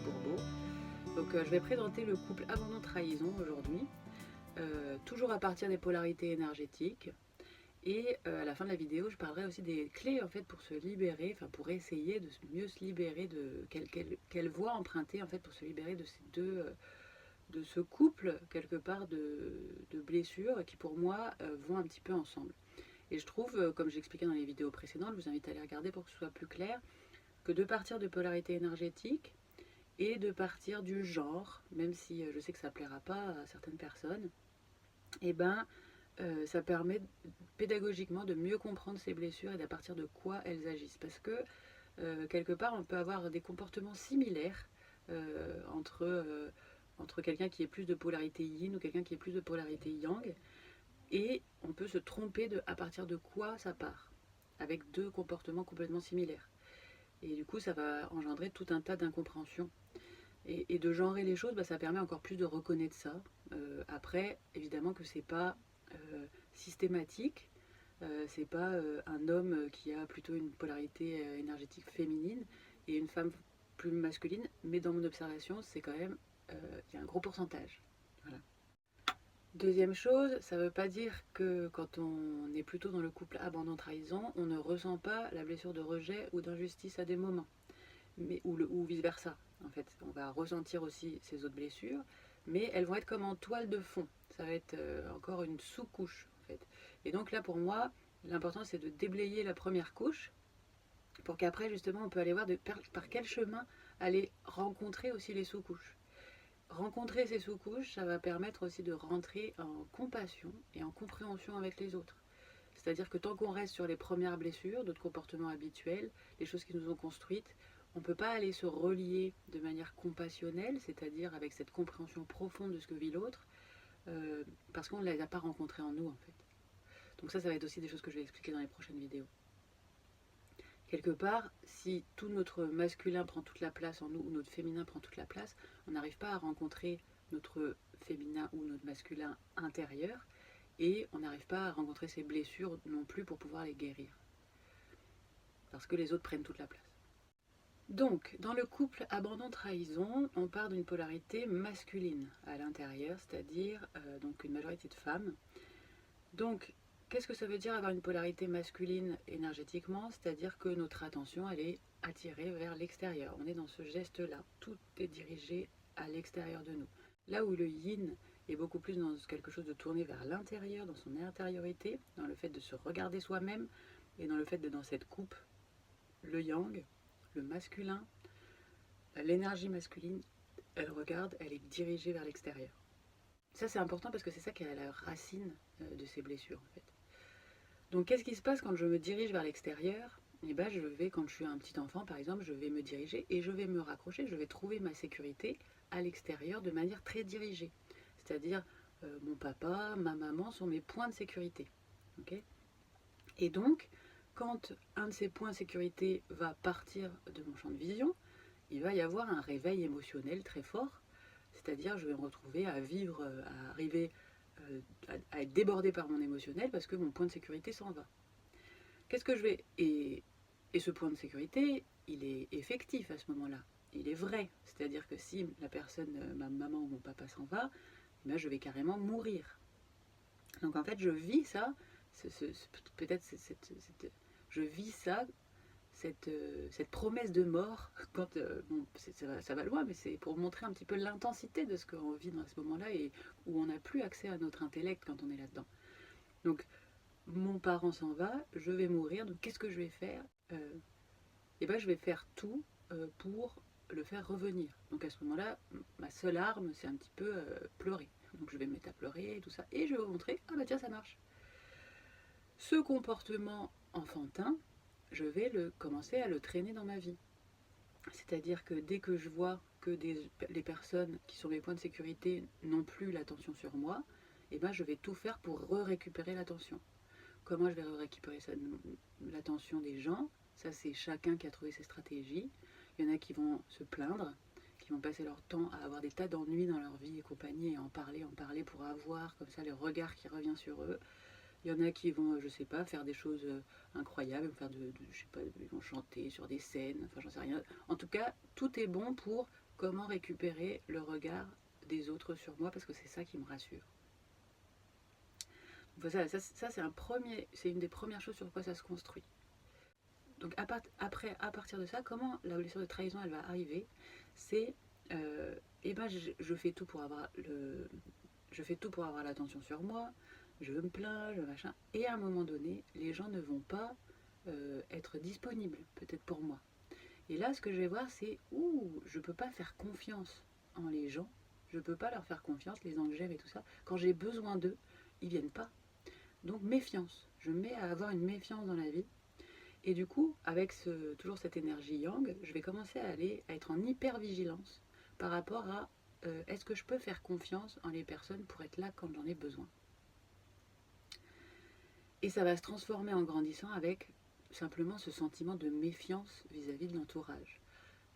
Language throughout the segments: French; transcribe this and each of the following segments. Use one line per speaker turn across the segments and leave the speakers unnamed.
Bourbeau. Donc je vais présenter le couple abandon-trahison aujourd'hui, toujours à partir des polarités énergétiques. Et à la fin de la vidéo, je parlerai aussi des clés en fait pour se libérer, enfin pour essayer de mieux se libérer de quelle voie emprunter en fait pour se libérer de ces deux, de ce couple quelque part de blessures qui pour moi vont un petit peu ensemble. Et je trouve, comme j'expliquais dans les vidéos précédentes, je vous invite à les regarder pour que ce soit plus clair, que de partir de polarité énergétique et de partir du genre, même si je sais que ça ne plaira pas à certaines personnes, et ben ça permet pédagogiquement de mieux comprendre ces blessures et d'à partir de quoi elles agissent. Parce que quelque part, on peut avoir des comportements similaires entre quelqu'un qui est plus de polarité yin ou quelqu'un qui est plus de polarité yang, et on peut se tromper de à partir de quoi ça part, avec deux comportements complètement similaires. Et du coup, ça va engendrer tout un tas d'incompréhensions. Et de genrer les choses, bah, ça permet encore plus de reconnaître ça. Après, évidemment que c'est pas systématique. C'est pas un homme qui a plutôt une polarité énergétique féminine et une femme plus masculine, mais dans mon observation, c'est quand même, il y a un gros pourcentage. Voilà. Deuxième chose, ça ne veut pas dire que quand on est plutôt dans le couple abandon-trahison, on ne ressent pas la blessure de rejet ou d'injustice à des moments, ou vice-versa. En fait, on va ressentir aussi ces autres blessures, mais elles vont être comme en toile de fond. Ça va être encore une sous-couche, en fait. Et donc là, pour moi, l'important, c'est de déblayer la première couche, pour qu'après, justement, on peut aller voir par quel chemin aller rencontrer aussi les sous-couches. Rencontrer ces sous-couches, ça va permettre aussi de rentrer en compassion et en compréhension avec les autres. C'est-à-dire que tant qu'on reste sur les premières blessures, d'autres comportements habituels, les choses qui nous ont construites, on ne peut pas aller se relier de manière compassionnelle, c'est-à-dire avec cette compréhension profonde de ce que vit l'autre, parce qu'on ne les a pas rencontrées en nous en fait. Donc ça va être aussi des choses que je vais expliquer dans les prochaines vidéos. Quelque part, si tout notre masculin prend toute la place en nous, ou notre féminin prend toute la place, on n'arrive pas à rencontrer notre féminin ou notre masculin intérieur, et on n'arrive pas à rencontrer ces blessures non plus pour pouvoir les guérir. Parce que les autres prennent toute la place. Donc, dans le couple abandon-trahison, on part d'une polarité masculine à l'intérieur, c'est-à-dire donc une majorité de femmes. Donc, qu'est-ce que ça veut dire avoir une polarité masculine énergétiquement? C'est-à-dire que notre attention, elle est attirée vers l'extérieur. On est dans ce geste-là. Tout est dirigé à l'extérieur de nous. Là où le yin est beaucoup plus dans quelque chose de tourné vers l'intérieur, dans son intériorité, dans le fait de se regarder soi-même, et dans le fait d'être dans cette coupe, le yang, le masculin, l'énergie masculine, elle regarde, elle est dirigée vers l'extérieur. Ça c'est important parce que c'est ça qui est à la racine de ces blessures en fait. Donc qu'est-ce qui se passe quand je me dirige vers l'extérieur? Eh ben, je vais, quand je suis un petit enfant par exemple, je vais me diriger et je vais me raccrocher, je vais trouver ma sécurité à l'extérieur de manière très dirigée. C'est-à-dire mon papa, ma maman sont mes points de sécurité. Okay, et donc, quand un de ces points de sécurité va partir de mon champ de vision, il va y avoir un réveil émotionnel très fort. C'est-à-dire, je vais me retrouver à vivre, à arriver à être débordé par mon émotionnel parce que mon point de sécurité s'en va. Qu'est-ce que je vais... Et ce point de sécurité, il est effectif à ce moment-là. Il est vrai. C'est-à-dire que si la personne, ma maman ou mon papa s'en va, eh bien, je vais carrément mourir. Donc en fait, je vis ça, peut-être je vis ça, cette promesse de mort, quand bon, ça va loin, mais c'est pour montrer un petit peu l'intensité de ce qu'on vit dans ce moment-là et où on n'a plus accès à notre intellect quand on est là-dedans. Donc, mon parent s'en va, je vais mourir, donc qu'est-ce que je vais faire? Et ben, je vais faire tout pour le faire revenir. Donc à ce moment-là, ma seule arme, c'est un petit peu pleurer. Donc je vais me mettre à pleurer et tout ça, et je vais vous montrer, ah bah tiens, ça marche. Ce comportement enfantin, je vais commencer à le traîner dans ma vie. C'est-à-dire que dès que je vois que les personnes qui sont mes points de sécurité n'ont plus l'attention sur moi, et ben je vais tout faire pour récupérer l'attention. Comment je vais récupérer l'attention des gens? Ça, c'est chacun qui a trouvé ses stratégies. Il y en a qui vont se plaindre, qui vont passer leur temps à avoir des tas d'ennuis dans leur vie et compagnie, et en parler pour avoir comme ça le regard qui revient sur eux. Il y en a qui vont, je sais pas, faire des choses incroyables, faire je sais pas, ils vont chanter sur des scènes, enfin j'en sais rien. En tout cas, tout est bon pour comment récupérer le regard des autres sur moi, parce que c'est ça qui me rassure. Voilà, ça c'est une des premières choses sur quoi ça se construit. Donc après, à partir de ça, comment la blessure de trahison elle va arriver? C'est eh ben je fais tout pour avoir l'attention sur moi, je me plains, je machin, et à un moment donné, les gens ne vont pas être disponibles, peut-être pour moi. Et là, ce que je vais voir, c'est je peux pas faire confiance en les gens, je peux pas leur faire confiance, les gens que j'aime et tout ça. Quand j'ai besoin d'eux, ils viennent pas. Donc méfiance, je me mets à avoir une méfiance dans la vie. Et du coup, avec toujours cette énergie yang, je vais commencer à être en hyper-vigilance par rapport à est-ce que je peux faire confiance en les personnes pour être là quand j'en ai besoin. Et ça va se transformer en grandissant avec simplement ce sentiment de méfiance vis-à-vis de l'entourage.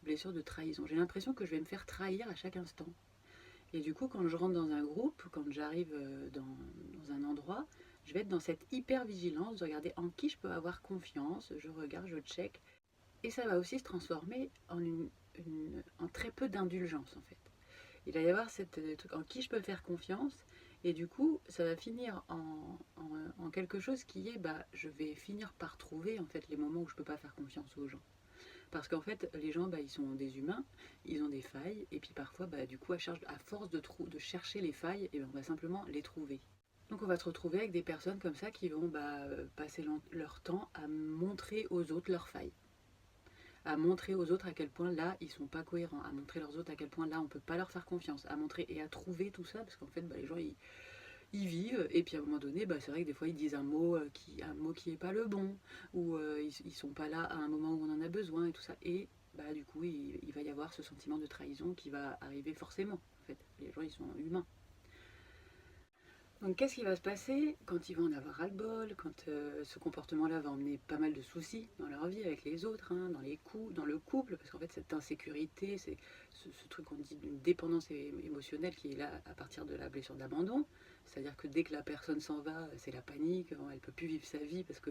Blessure de trahison. J'ai l'impression que je vais me faire trahir à chaque instant. Et du coup, quand je rentre dans un groupe, quand j'arrive dans un endroit, je vais être dans cette hyper-vigilance de regarder en qui je peux avoir confiance, je regarde, je check. Et ça va aussi se transformer en très peu d'indulgence en fait. Il va y avoir cette truc en qui je peux faire confiance, et du coup, ça va finir en quelque chose qui est, je vais finir par trouver en fait les moments où je peux pas faire confiance aux gens. Parce qu'en fait, les gens, ils sont des humains, ils ont des failles, et puis parfois, du coup, à force de chercher les failles, et on va simplement les trouver. Donc on va se retrouver avec des personnes comme ça qui vont passer leur temps à montrer aux autres leurs failles, à montrer aux autres à quel point là ils sont pas cohérents, à montrer aux autres à quel point là on peut pas leur faire confiance, à montrer et à trouver tout ça, parce qu'en fait les gens ils vivent, et puis à un moment donné c'est vrai que des fois ils disent un mot qui est pas le bon, ou ils sont pas là à un moment où on en a besoin et tout ça, et du coup il va y avoir ce sentiment de trahison qui va arriver forcément. En fait les gens ils sont humains. Donc qu'est-ce qui va se passer quand ils vont en avoir ras-le-bol, quand ce comportement-là va emmener pas mal de soucis dans leur vie avec les autres, hein, dans le couple, parce qu'en fait cette insécurité, c'est ce truc qu'on dit d'une dépendance émotionnelle qui est là à partir de la blessure d'abandon, c'est-à-dire que dès que la personne s'en va, c'est la panique, elle peut plus vivre sa vie parce que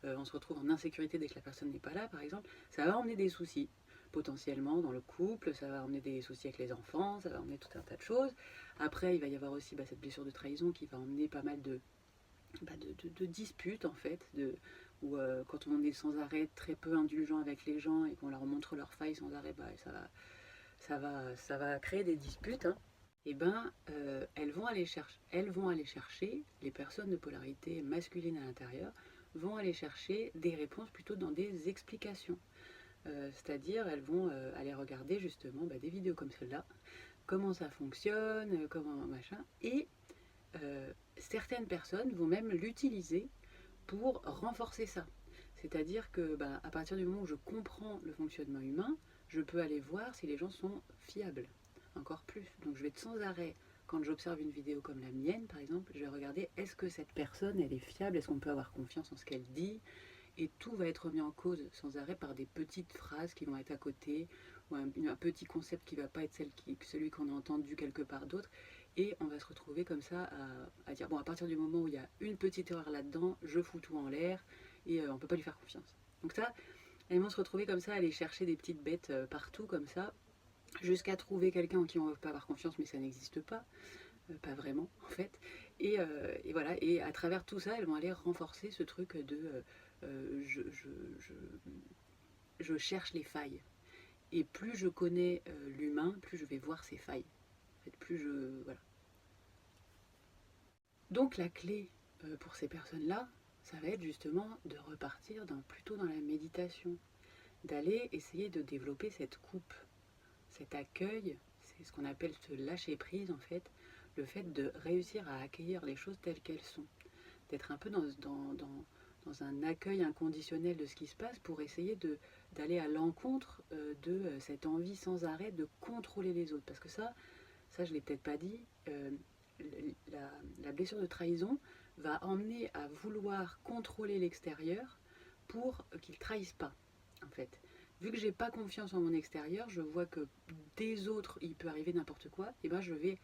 on se retrouve en insécurité dès que la personne n'est pas là, par exemple, ça va emmener des soucis potentiellement dans le couple, ça va emmener des soucis avec les enfants, ça va emmener tout un tas de choses. Après, il va y avoir aussi cette blessure de trahison qui va emmener pas mal de disputes en fait, où quand on est sans arrêt très peu indulgent avec les gens et qu'on leur montre leurs failles sans arrêt, ça va créer des disputes. Hein. Et elles vont aller chercher, les personnes de polarité masculine à l'intérieur vont aller chercher des réponses plutôt dans des explications. C'est-à-dire, elles vont aller regarder justement des vidéos comme celle-là, comment ça fonctionne, comment machin, et certaines personnes vont même l'utiliser pour renforcer ça. C'est-à-dire que à partir du moment où je comprends le fonctionnement humain, je peux aller voir si les gens sont fiables, encore plus. Donc je vais être sans arrêt, quand j'observe une vidéo comme la mienne par exemple, je vais regarder est-ce que cette personne elle est fiable, est-ce qu'on peut avoir confiance en ce qu'elle dit, et tout va être remis en cause sans arrêt par des petites phrases qui vont être à côté, ou un petit concept qui ne va pas être celui qu'on a entendu quelque part d'autre, et on va se retrouver comme ça à dire, bon, à partir du moment où il y a une petite erreur là-dedans, je fous tout en l'air, et on ne peut pas lui faire confiance. Donc ça, elles vont se retrouver comme ça, à aller chercher des petites bêtes partout comme ça, jusqu'à trouver quelqu'un en qui on ne veut pas avoir confiance, mais ça n'existe pas vraiment en fait. Et voilà, et à travers tout ça, elles vont aller renforcer ce truc de je cherche les failles. Et plus je connais l'humain, plus je vais voir ses failles. En fait, plus je. Voilà. Donc la clé pour ces personnes-là, ça va être justement de repartir plutôt dans la méditation, d'aller essayer de développer cette coupe, cet accueil, c'est ce qu'on appelle ce lâcher prise en fait, le fait de réussir à accueillir les choses telles qu'elles sont, d'être un peu dans un accueil inconditionnel de ce qui se passe pour essayer d'aller à l'encontre de cette envie sans arrêt de contrôler les autres. Parce que ça je ne l'ai peut-être pas dit, la blessure de trahison va emmener à vouloir contrôler l'extérieur pour qu'il ne trahisse pas, en fait. Vu que j'ai pas confiance en mon extérieur, je vois que des autres, il peut arriver n'importe quoi, et je vais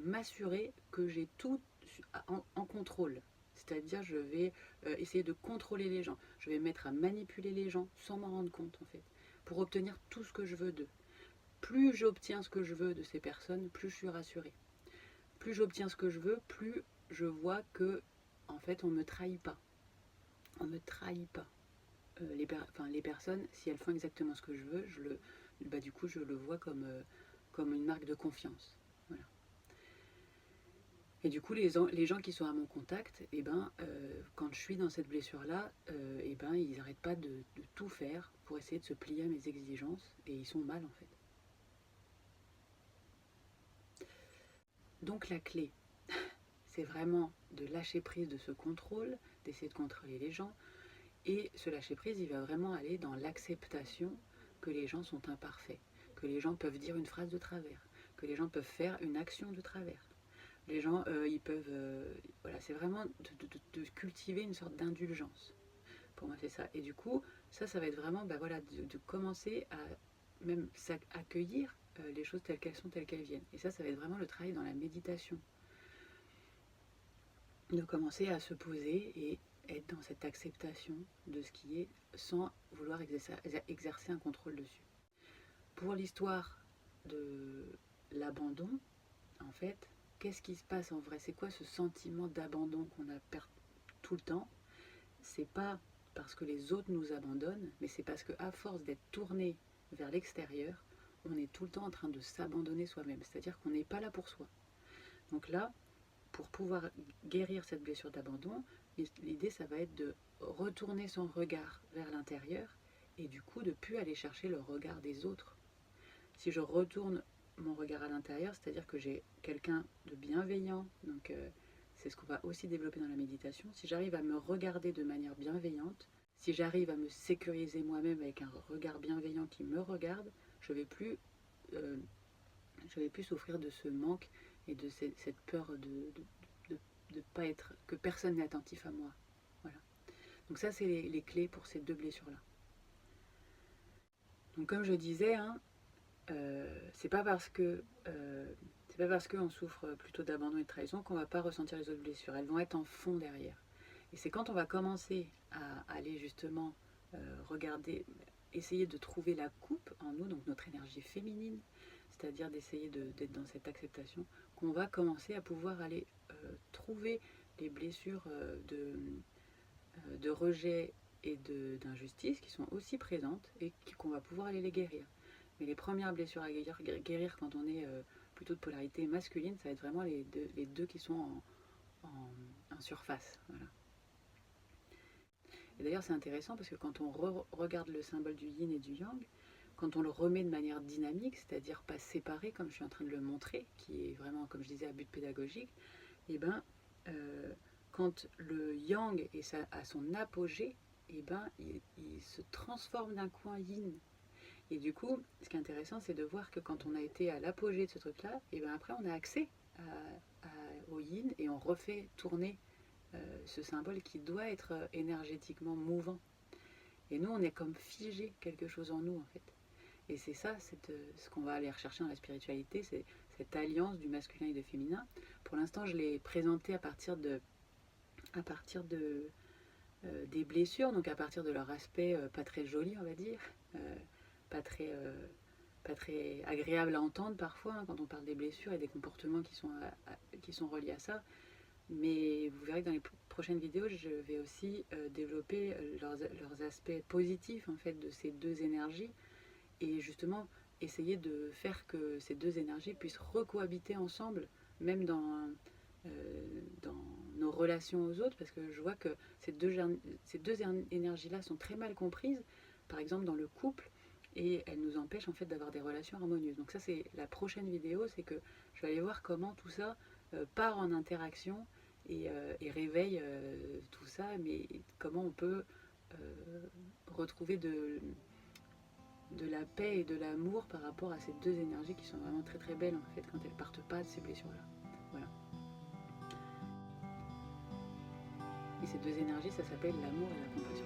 m'assurer que j'ai tout en contrôle. C'est-à-dire, je vais essayer de contrôler les gens. Je vais me mettre à manipuler les gens sans m'en rendre compte, en fait, pour obtenir tout ce que je veux d'eux. plus j'obtiens ce que je veux de ces personnes, plus je suis rassurée. Plus j'obtiens ce que je veux, plus je vois que, en fait, on ne me trahit pas. On ne me trahit pas. Les personnes, si elles font exactement ce que je veux, du coup, je le vois comme une marque de confiance. Voilà. Et du coup, les gens qui sont à mon contact, quand je suis dans cette blessure-là, ils n'arrêtent pas de tout faire pour essayer de se plier à mes exigences, et ils sont mal, en fait. Donc la clé, c'est vraiment de lâcher prise de ce contrôle, d'essayer de contrôler les gens, et ce lâcher prise, il va vraiment aller dans l'acceptation que les gens sont imparfaits, que les gens peuvent dire une phrase de travers, que les gens peuvent faire une action de travers. Les gens, ils peuvent... voilà, c'est vraiment de cultiver une sorte d'indulgence. Pour moi, c'est ça. Et du coup, ça va être vraiment de commencer à même accueillir les choses telles qu'elles sont, telles qu'elles viennent. Et ça va être vraiment le travail dans la méditation. De commencer à se poser et être dans cette acceptation de ce qui est sans vouloir exercer un contrôle dessus. Pour l'histoire de l'abandon, en fait, qu'est-ce qui se passe en vrai? C'est quoi ce sentiment d'abandon qu'on a tout le temps? C'est pas parce que les autres nous abandonnent, mais c'est parce qu'à force d'être tourné vers l'extérieur, on est tout le temps en train de s'abandonner soi-même. C'est-à-dire qu'on n'est pas là pour soi. Donc là, pour pouvoir guérir cette blessure d'abandon, l'idée, ça va être de retourner son regard vers l'intérieur et du coup de ne plus aller chercher le regard des autres. Si je retourne mon regard à l'intérieur, c'est-à-dire que j'ai quelqu'un de bienveillant, donc c'est ce qu'on va aussi développer dans la méditation. Si j'arrive à me regarder de manière bienveillante, si j'arrive à me sécuriser moi-même avec un regard bienveillant qui me regarde, je ne vais plus souffrir de ce manque et de cette peur de pas être, que personne n'est attentif à moi. Voilà. Donc ça, c'est les clés pour ces deux blessures-là. Donc comme je disais, c'est pas parce qu'on souffre plutôt d'abandon et de trahison qu'on va pas ressentir les autres blessures. Elles vont être en fond derrière. Et c'est quand on va commencer à aller justement regarder, essayer de trouver la coupe en nous, donc notre énergie féminine, c'est-à-dire d'essayer d'être dans cette acceptation, qu'on va commencer à pouvoir aller trouver les blessures de rejet et d'injustice qui sont aussi présentes et qu'on va pouvoir aller les guérir. Mais les premières blessures à guérir quand on est plutôt de polarité masculine, ça va être vraiment les deux qui sont en surface. Voilà. Et d'ailleurs, c'est intéressant parce que quand on regarde le symbole du yin et du yang, quand on le remet de manière dynamique, c'est-à-dire pas séparé, comme je suis en train de le montrer, qui est vraiment, comme je disais, à but pédagogique, et quand le yang est à son apogée, il se transforme d'un coup en yin. Et du coup, ce qui est intéressant, c'est de voir que quand on a été à l'apogée de ce truc-là, après on a accès au yin et on refait tourner ce symbole qui doit être énergétiquement mouvant. Et nous, on est comme figé quelque chose en nous, en fait. Et c'est ça, ce qu'on va aller rechercher dans la spiritualité, c'est cette alliance du masculin et du féminin. Pour l'instant, je l'ai présenté à partir des blessures, donc à partir de leur aspect pas très joli, on va dire, pas très agréable à entendre parfois quand on parle des blessures et des comportements qui sont reliés à ça. Mais vous verrez que dans les prochaines vidéos, je vais aussi développer leurs aspects positifs en fait de ces deux énergies et justement essayer de faire que ces deux énergies puissent recohabiter ensemble, même dans nos relations aux autres, parce que je vois que ces deux énergies-là sont très mal comprises, par exemple dans le couple, et elles nous empêchent en fait d'avoir des relations harmonieuses. Donc ça, c'est la prochaine vidéo, c'est que je vais aller voir comment tout ça part en interaction et réveille tout ça, mais comment on peut retrouver de la paix et de l'amour par rapport à ces deux énergies qui sont vraiment très très belles en fait quand elles partent pas de ces blessures-là. Voilà. Et ces deux énergies, ça s'appelle l'amour et la compassion.